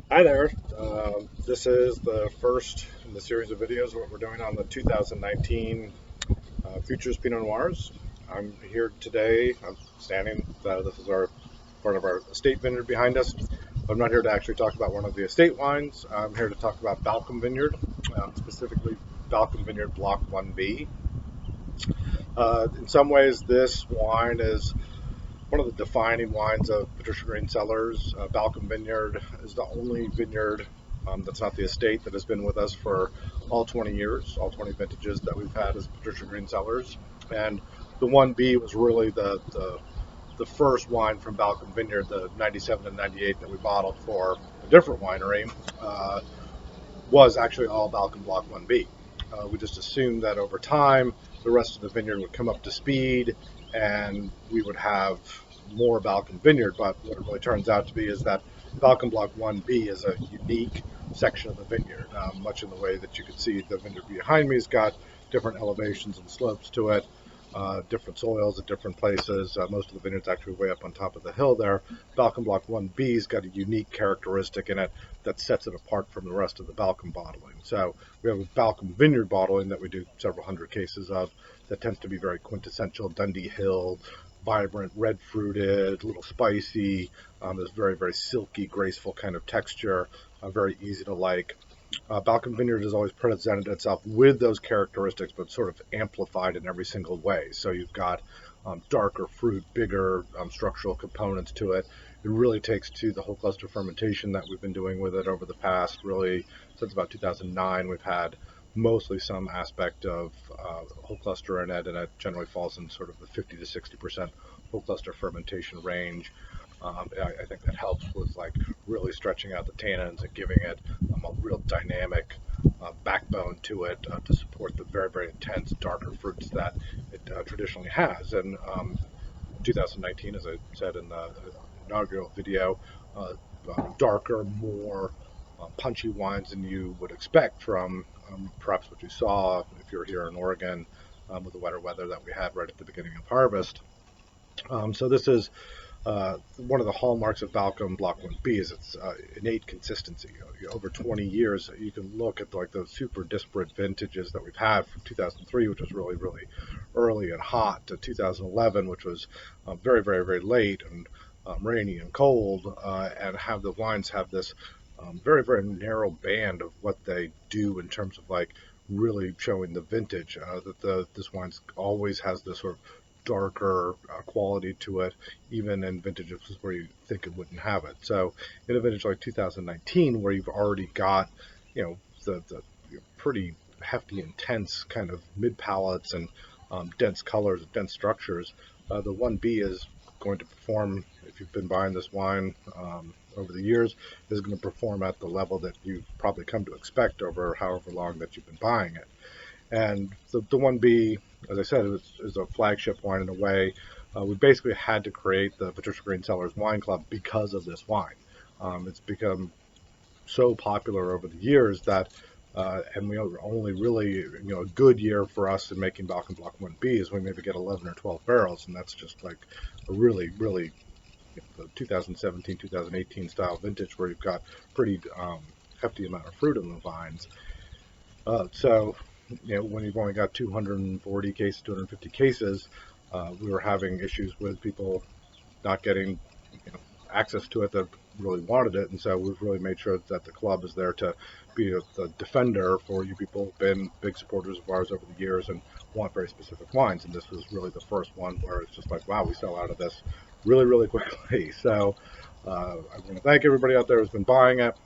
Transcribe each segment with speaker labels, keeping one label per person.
Speaker 1: Hi there. This is the first in the series of videos what we're doing on the 2019 Futures Pinot Noirs. I'm here today. I'm standing. This is our part of our estate vineyard behind us. I'm not here to actually talk about one of the estate wines. I'm here to talk about Balcombe Vineyard, specifically Balcombe Vineyard Block 1B. In some ways, this wine is one of the defining wines of Patricia Green Cellars. Balcombe Vineyard is the only vineyard that's not the estate that has been with us for all 20 years, all 20 vintages that we've had as Patricia Green Cellars. And the 1B was really the first wine from Balcombe Vineyard, the 97 and 98 that we bottled for a different winery, was actually all Balcombe Block 1B. We just assumed that over time the rest of the vineyard would come up to speed and we would have more Balcombe Vineyard, but what it really turns out to be is that Balcombe Block 1B is a unique section of the vineyard, much in the way that you can see the vineyard behind me has got different elevations and slopes to it, different soils at different places. Most of the vineyard's actually way up on top of the hill there. Balcombe Block 1B's got a unique characteristic in it that sets it apart from the rest of the Balcombe bottling. So we have a Balcombe Vineyard bottling that we do several hundred cases of that tends to be very quintessential Dundee Hill, vibrant, red fruited, a little spicy, this very, very silky, graceful kind of texture, very easy to like. Balcombe Vineyard has always presented itself with those characteristics, but sort of amplified in every single way. So you've got darker fruit, bigger structural components to it. It really takes to the whole cluster fermentation that we've been doing with it over the past, really, since about 2009. We've had mostly some aspect of whole cluster in it, and it generally falls in sort of the 50 to 60% whole cluster fermentation range. I think that helps with like really stretching out the tannins and giving it a real dynamic backbone to it to support the very, very intense darker fruits that it traditionally has. And 2019, as I said in the inaugural video, darker, more punchy wines than you would expect from perhaps what you saw if you're here in Oregon with the wetter weather that we had right at the beginning of harvest. So this is one of the hallmarks of Balcombe Block 1B is its innate consistency. Over 20 years, you can look at like those super disparate vintages that we've had from 2003, which was really, really early and hot, to 2011, which was very, very, very late and rainy and cold, and have the wines have this very, very narrow band of what they do in terms of like really showing the vintage. This wine always has this sort of darker quality to it, even in vintages where you think it wouldn't have it. So in a vintage like 2019, where you've already got, the pretty hefty, intense kind of mid palates and dense colors, dense structures, the 1B is going to perform, if you've been buying this wine over the years, is going to perform at the level that you've probably come to expect over however long that you've been buying it. And the 1B, as I said, is a flagship wine in a way. We basically had to create the Patricia Green Cellars Wine Club because of this wine. It's become so popular over the years that, and we only really, a good year for us in making Balcombe Block 1B is we maybe get 11 or 12 barrels, and that's just like a really, really the 2017, 2018 style vintage where you've got pretty hefty amount of fruit in the vines. So when you've only got 240 cases, 250 cases, we were having issues with people not getting access to it that really wanted it. And so we've really made sure that the club is there to be the defender for you people who've been big supporters of ours over the years and want very specific wines. And this was really the first one where it's just like, wow, we sell out of this really, really quickly. So I want to thank everybody out there who's been buying it.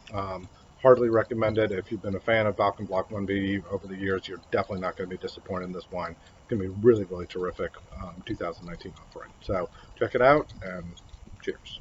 Speaker 1: Hardly recommend it. If you've been a fan of Balcombe Block 1B over the years, you're definitely not going to be disappointed in this wine. It's going to be really, really terrific 2019 offering. So check it out and cheers.